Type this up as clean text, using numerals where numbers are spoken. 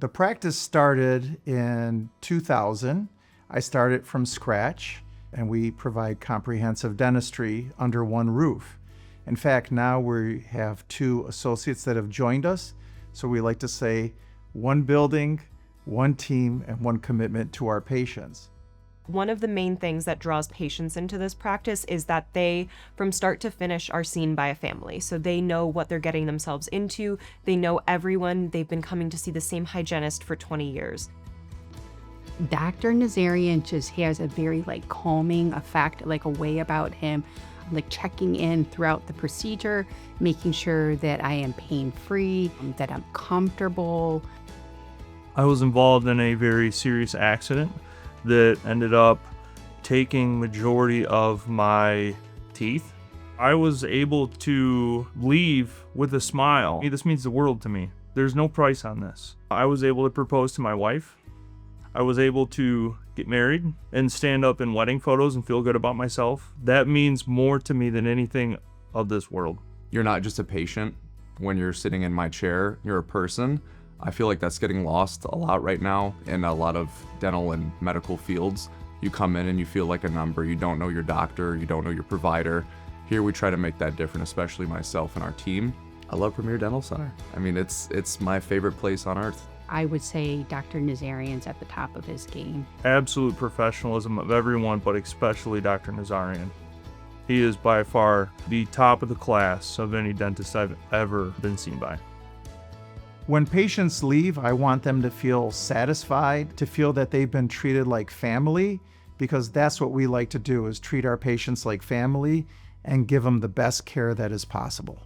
The practice started in 2000. I started from scratch, and we provide comprehensive dentistry under one roof. In fact, now we have 2 associates that have joined us, so we like to say one building, one team, and one commitment to our patients. One of the main things that draws patients into this practice is that they, from start to finish, are seen by a family. So they know what they're getting themselves into. They know everyone. They've been coming to see the same hygienist for 20 years. Dr. Nazarian just has a very calming effect, a way about him, checking in throughout the procedure, making sure that I am pain-free, that I'm comfortable. I was involved in a very serious accident that ended up taking majority of my teeth. I was able to leave with a smile. This means the world to me. There's no price on this. I was able to propose to my wife. I was able to get married and stand up in wedding photos and feel good about myself. That means more to me than anything of this world. You're not just a patient when you're sitting in my chair, you're a person. I feel like that's getting lost a lot right now in a lot of dental and medical fields. You come in and you feel like a number. You don't know your doctor, you don't know your provider. Here we try to make that different, especially myself and our team. I love Premier Dental Center. I mean, it's my favorite place on earth. I would say Dr. Nazarian's at the top of his game. Absolute professionalism of everyone, but especially Dr. Nazarian. He is by far the top of the class of any dentist I've ever been seen by. When patients leave, I want them to feel satisfied, to feel that they've been treated like family, because that's what we like to do, is treat our patients like family and give them the best care that is possible.